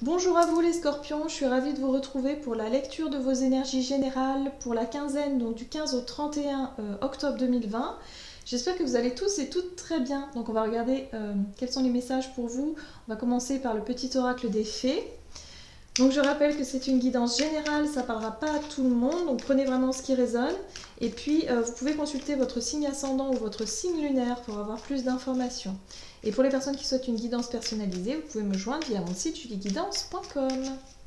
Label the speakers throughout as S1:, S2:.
S1: Bonjour à vous les scorpions, je suis ravie de vous retrouver pour la lecture de vos énergies générales pour la quinzaine, donc du 15 au 31 octobre 2020. J'espère que vous allez tous et toutes très bien. Donc on va regarder quels sont les messages pour vous. On va commencer par le petit oracle des fées. Donc je rappelle que c'est une guidance générale, ça ne parlera pas à tout le monde, donc prenez vraiment ce qui résonne. Et puis vous pouvez consulter votre signe ascendant ou votre signe lunaire pour avoir plus d'informations. Et pour les personnes qui souhaitent une guidance personnalisée, vous pouvez me joindre via mon site julieguidance.com.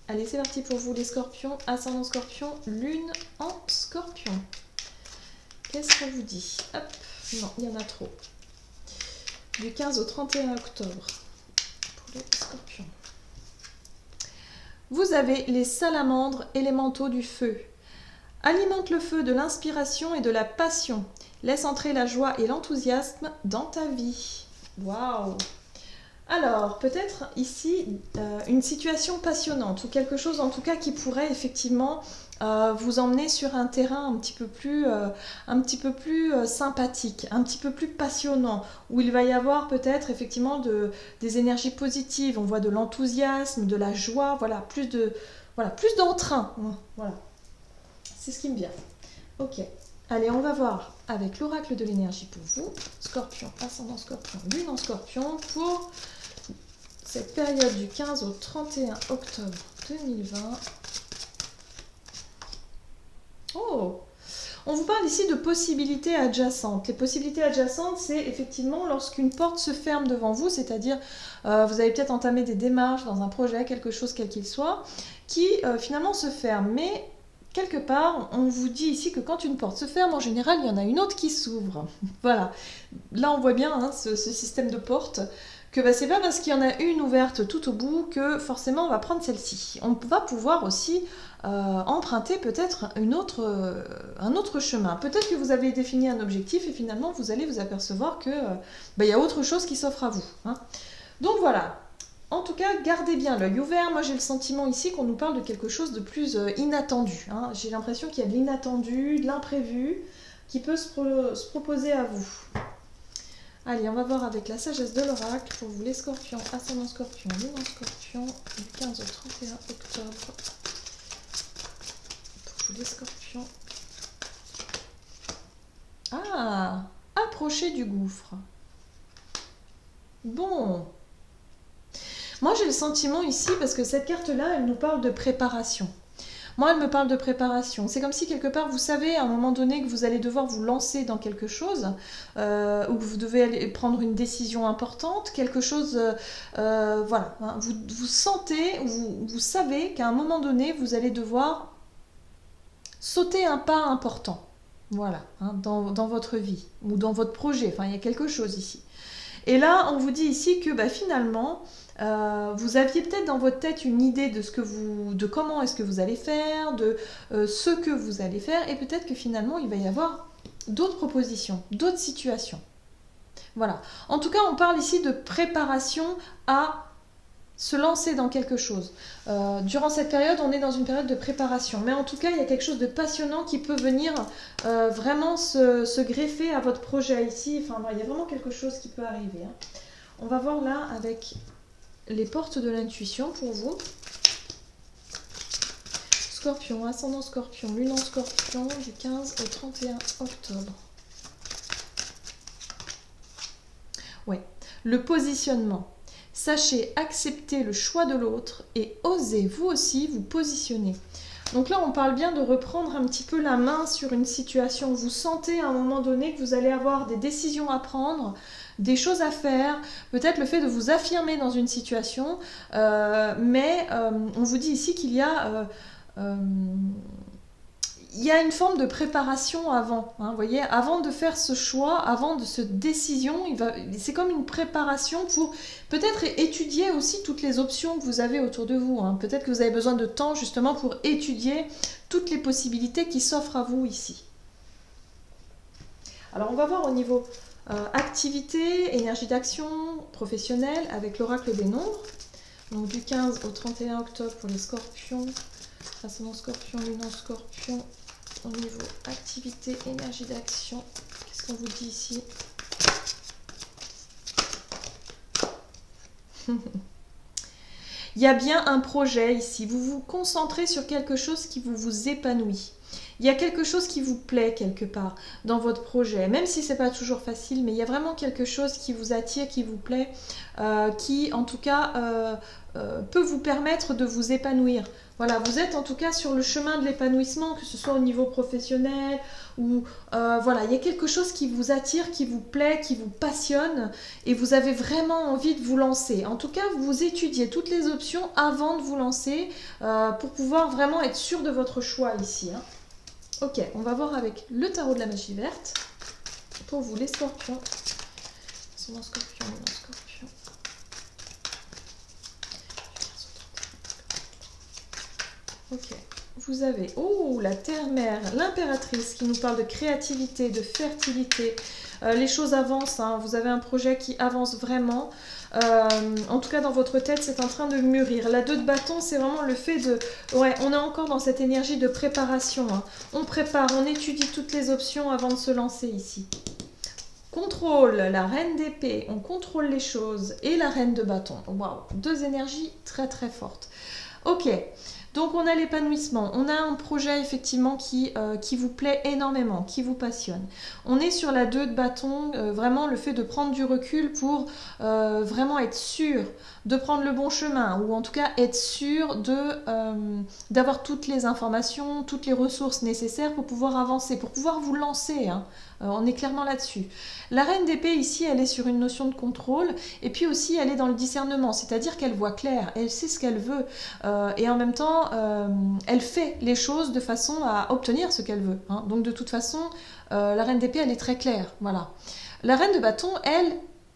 S1: Allez, c'est parti pour vous les scorpions, ascendant scorpion, lune en scorpion. Qu'est-ce qu'on vous dit? Hop, non, il y en a trop. Du 15 au 31 octobre pour les scorpions. Vous avez les salamandres élémentaux du feu. Alimente le feu de l'inspiration et de la passion. Laisse entrer la joie et l'enthousiasme dans ta vie. Waouh! Alors, peut-être ici une situation passionnante ou quelque chose en tout cas qui pourrait effectivement vous emmener sur un terrain un petit peu plus sympathique, un petit peu plus passionnant, où il va y avoir peut-être effectivement des énergies positives, on voit de l'enthousiasme, de la joie, voilà, plus d'entrain. Voilà, c'est ce qui me vient. Ok. Allez, on va voir avec l'oracle de l'énergie pour vous, scorpion, ascendant scorpion, lune en scorpion, pour cette période du 15 au 31 octobre 2020. Oh! On vous parle ici de possibilités adjacentes. Les possibilités adjacentes, c'est effectivement lorsqu'une porte se ferme devant vous, c'est-à-dire vous avez peut-être entamé des démarches dans un projet, quelque chose quel qu'il soit, qui finalement se ferme. Mais quelque part, on vous dit ici que quand une porte se ferme, en général, il y en a une autre qui s'ouvre. Voilà. Là, on voit bien hein, ce système de porte. Que c'est pas parce qu'il y en a une ouverte tout au bout que forcément on va prendre celle-ci. On va pouvoir aussi emprunter peut-être un autre chemin. Peut-être que vous avez défini un objectif et finalement vous allez vous apercevoir que y a autre chose qui s'offre à vous. Hein. Donc voilà. En tout cas, gardez bien l'œil ouvert. Moi, j'ai le sentiment ici qu'on nous parle de quelque chose de plus inattendu. Hein. J'ai l'impression qu'il y a de l'inattendu, de l'imprévu qui peut se proposer à vous. Allez, on va voir avec la sagesse de l'oracle pour vous les scorpions, ascendant scorpion, lune en scorpion, du 15 au 31 octobre. Pour vous les scorpions. Ah, approchez du gouffre. Bon. Moi, j'ai le sentiment ici, parce que cette carte-là, elle nous parle de préparation. Moi, elle me parle de préparation. C'est comme si quelque part, vous savez à un moment donné que vous allez devoir vous lancer dans quelque chose, ou que vous devez aller prendre une décision importante, quelque chose, voilà. Hein, vous sentez, vous savez qu'à un moment donné, vous allez devoir sauter un pas important. Voilà, hein, dans votre vie, ou dans votre projet. Enfin, il y a quelque chose ici. Et là, on vous dit ici que finalement, vous aviez peut-être dans votre tête une idée de comment est-ce que vous allez faire, de ce que vous allez faire, et peut-être que finalement, il va y avoir d'autres propositions, d'autres situations. Voilà. En tout cas, on parle ici de préparation à se lancer dans quelque chose. Durant cette période, on est dans une période de préparation. Mais en tout cas, il y a quelque chose de passionnant qui peut venir vraiment se greffer à votre projet ici. Enfin, il y a vraiment quelque chose qui peut arriver. Hein. On va voir là avec les portes de l'intuition pour vous. Scorpion, ascendant scorpion, lune en scorpion, du 15 au 31 octobre. Ouais, le positionnement. Sachez accepter le choix de l'autre et osez vous aussi vous positionner. Donc là, on parle bien de reprendre un petit peu la main sur une situation. Vous sentez à un moment donné que vous allez avoir des décisions à prendre, des choses à faire, peut-être le fait de vous affirmer dans une situation, mais on vous dit ici qu'il y a... il y a une forme de préparation avant, hein, vous voyez, avant de faire ce choix, avant de cette décision, c'est comme une préparation pour peut-être étudier aussi toutes les options que vous avez autour de vous. Hein. Peut-être que vous avez besoin de temps justement pour étudier toutes les possibilités qui s'offrent à vous ici. Alors on va voir au niveau activité, énergie d'action professionnelle avec l'oracle des nombres. Donc du 15 au 31 octobre pour les scorpions, ascendant scorpion, lune en scorpion. Au niveau activité, énergie d'action, qu'est-ce qu'on vous dit ici? Il y a bien un projet ici. Vous vous concentrez sur quelque chose qui vous épanouit. Il y a quelque chose qui vous plaît quelque part dans votre projet, même si c'est pas toujours facile, mais il y a vraiment quelque chose qui vous attire, qui vous plaît, qui en tout cas peut vous permettre de vous épanouir. Voilà, vous êtes en tout cas sur le chemin de l'épanouissement, que ce soit au niveau professionnel ou voilà, il y a quelque chose qui vous attire, qui vous plaît, qui vous passionne et vous avez vraiment envie de vous lancer. En tout cas, vous étudiez toutes les options avant de vous lancer pour pouvoir vraiment être sûr de votre choix ici, hein. Ok, on va voir avec le tarot de la magie verte. Pour vous, les scorpions. Ascendant scorpion, lunan scorpion. Ok, vous avez, oh, la terre-mère, l'impératrice qui nous parle de créativité, de fertilité. Les choses avancent, hein. Vous avez un projet qui avance vraiment. En tout cas, dans votre tête, c'est en train de mûrir. La 2 de bâton, c'est vraiment le fait de... Ouais, on est encore dans cette énergie de préparation, hein. On prépare, on étudie toutes les options avant de se lancer ici. Contrôle, la reine d'épée, on contrôle les choses. Et la reine de bâton. Waouh, 2 énergies très très fortes. Ok. Donc on a l'épanouissement, on a un projet effectivement qui vous plaît énormément, qui vous passionne. On est sur la 2 de bâton, vraiment le fait de prendre du recul pour vraiment être sûr de prendre le bon chemin, ou en tout cas être sûr d'avoir toutes les informations, toutes les ressources nécessaires pour pouvoir avancer, pour pouvoir vous lancer, hein. On est clairement là-dessus. La reine d'épée ici, elle est sur une notion de contrôle, et puis aussi elle est dans le discernement, c'est-à-dire qu'elle voit clair, elle sait ce qu'elle veut, et en même temps, elle fait les choses de façon à obtenir ce qu'elle veut, hein. Donc de toute façon, la reine d'épée, elle est très claire, voilà. La reine de bâton,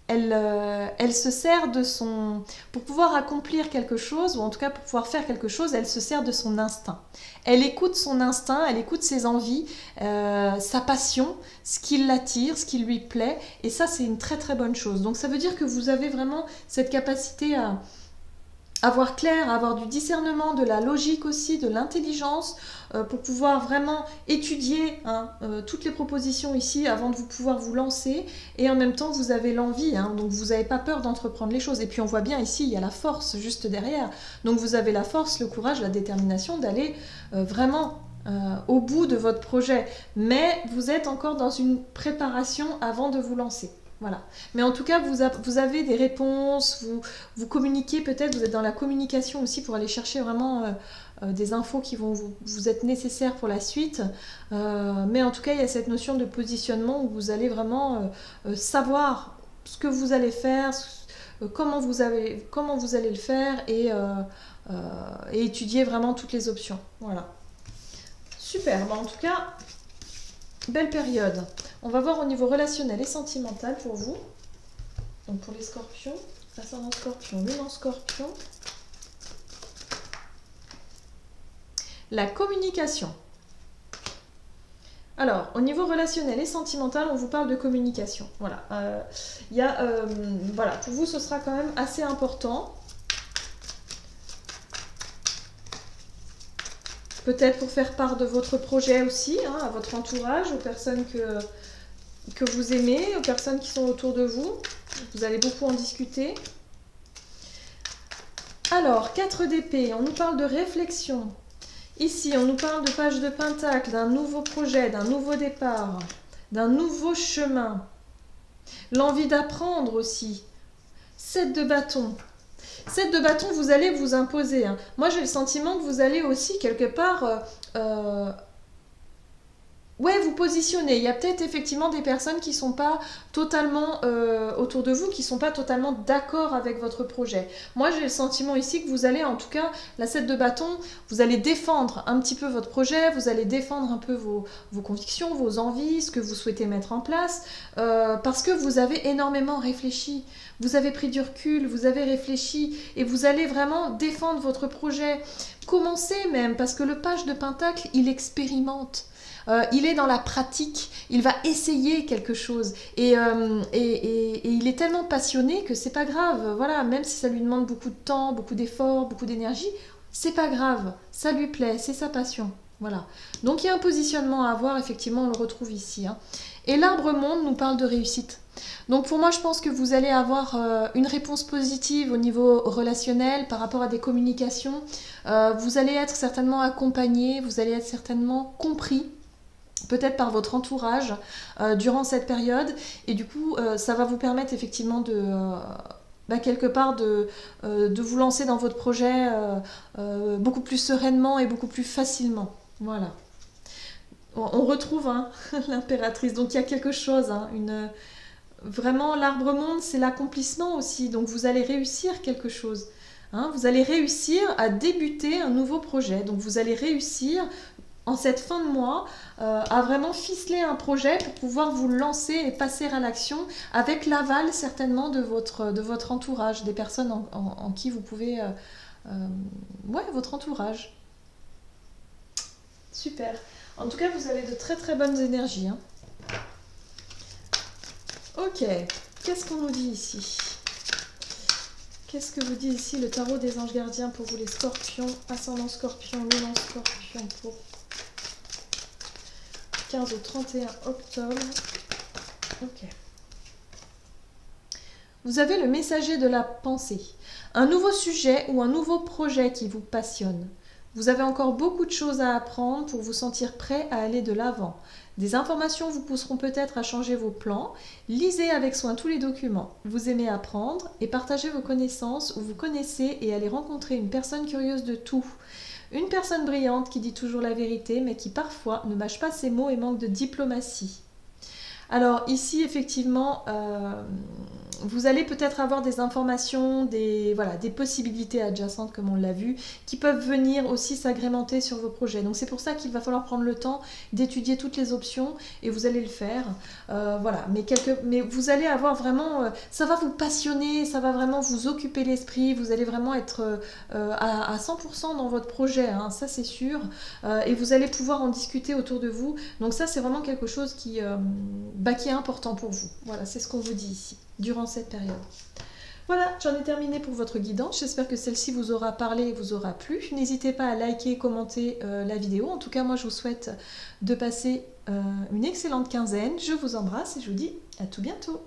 S1: elle se sert de son... Pour pouvoir accomplir quelque chose, ou en tout cas pour pouvoir faire quelque chose, elle se sert de son instinct. Elle écoute son instinct, elle écoute ses envies, sa passion, ce qui l'attire, ce qui lui plaît, et ça c'est une très très bonne chose. Donc ça veut dire que vous avez vraiment cette capacité à voir clair, à avoir du discernement, de la logique aussi, de l'intelligence, pour pouvoir vraiment étudier, hein, toutes les propositions ici avant de pouvoir vous lancer, et en même temps vous avez l'envie, hein, donc vous n'avez pas peur d'entreprendre les choses. Et puis on voit bien ici, il y a la force juste derrière, donc vous avez la force, le courage, la détermination d'aller vraiment au bout de votre projet, mais vous êtes encore dans une préparation avant de vous lancer. Voilà. Mais en tout cas, vous avez des réponses, vous communiquez peut-être, vous êtes dans la communication aussi pour aller chercher vraiment des infos qui vont vous être nécessaires pour la suite. Mais en tout cas, il y a cette notion de positionnement où vous allez vraiment savoir ce que vous allez faire, comment vous allez le faire et étudier vraiment toutes les options. Voilà. Super. En tout cas, belle période. On va voir au niveau relationnel et sentimental pour vous. Donc pour les scorpions, ascendant scorpion, lunan scorpion. La communication. Alors, au niveau relationnel et sentimental, on vous parle de communication. Voilà. Voilà, pour vous, ce sera quand même assez important. Peut-être pour faire part de votre projet aussi, hein, à votre entourage, aux personnes que vous aimez, aux personnes qui sont autour de vous. Vous allez beaucoup en discuter. Alors, 4 d'épée, on nous parle de réflexion. Ici, on nous parle de page de pentacle, d'un nouveau projet, d'un nouveau départ, d'un nouveau chemin. L'envie d'apprendre aussi. 7 de bâton. 7 de bâton, vous allez vous imposer, hein. Moi, j'ai le sentiment que vous allez aussi, quelque part, ouais, vous positionner. Il y a peut-être effectivement des personnes qui ne sont pas totalement autour de vous, qui ne sont pas totalement d'accord avec votre projet. Moi, j'ai le sentiment ici que vous allez, en tout cas, la 7 de bâton, vous allez défendre un petit peu votre projet, vous allez défendre un peu vos convictions, vos envies, ce que vous souhaitez mettre en place, parce que vous avez énormément réfléchi. Vous avez pris du recul, vous avez réfléchi et vous allez vraiment défendre votre projet. Commencez même, parce que le page de pentacle, il expérimente. Il est dans la pratique, il va essayer quelque chose et il est tellement passionné que c'est pas grave, voilà, même si ça lui demande beaucoup de temps, beaucoup d'efforts, beaucoup d'énergie, c'est pas grave, ça lui plaît, c'est sa passion. Voilà. Donc il y a un positionnement à avoir, effectivement, on le retrouve ici. Hein. Et l'arbre monde nous parle de réussite. Donc pour moi, je pense que vous allez avoir une réponse positive au niveau relationnel par rapport à des communications. Vous allez être certainement accompagné, vous allez être certainement compris peut-être par votre entourage durant cette période. Et du coup, ça va vous permettre effectivement de... quelque part de vous lancer dans votre projet beaucoup plus sereinement et beaucoup plus facilement. Voilà. On retrouve hein, l'impératrice. Donc il y a quelque chose, hein, vraiment l'arbre monde, c'est l'accomplissement aussi. Donc vous allez réussir quelque chose. Hein. Vous allez réussir à débuter un nouveau projet. Donc vous allez réussir en cette fin de mois à vraiment ficeler un projet pour pouvoir vous lancer et passer à l'action avec l'aval certainement de votre entourage, des personnes en qui vous pouvez... ouais, votre entourage. Super. En tout cas, vous avez de très très bonnes énergies. Hein. Ok, qu'est-ce qu'on nous dit ici? Qu'est-ce que vous dit ici le tarot des anges gardiens pour vous les scorpions, ascendant scorpion, lunan scorpion pour 15 au 31 octobre. Ok. Vous avez le messager de la pensée. Un nouveau sujet ou un nouveau projet qui vous passionne. Vous avez encore beaucoup de choses à apprendre pour vous sentir prêt à aller de l'avant. Des informations vous pousseront peut-être à changer vos plans. Lisez avec soin tous les documents. Vous aimez apprendre et partagez vos connaissances ou vous connaissez et allez rencontrer une personne curieuse de tout. Une personne brillante qui dit toujours la vérité mais qui parfois ne mâche pas ses mots et manque de diplomatie. Alors ici effectivement vous allez peut-être avoir des informations, des possibilités adjacentes comme on l'a vu, qui peuvent venir aussi s'agrémenter sur vos projets. Donc c'est pour ça qu'il va falloir prendre le temps d'étudier toutes les options et vous allez le faire. Voilà, mais vous allez avoir vraiment, ça va vous passionner, ça va vraiment vous occuper l'esprit, vous allez vraiment être à 100% dans votre projet, hein, ça c'est sûr, et vous allez pouvoir en discuter autour de vous. Donc ça c'est vraiment quelque chose qui est important pour vous. Voilà, c'est ce qu'on vous dit ici, durant cette période. Voilà, j'en ai terminé pour votre guidance. J'espère que celle-ci vous aura parlé et vous aura plu. N'hésitez pas à liker et commenter la vidéo. En tout cas, moi, je vous souhaite de passer une excellente quinzaine. Je vous embrasse et je vous dis à tout bientôt.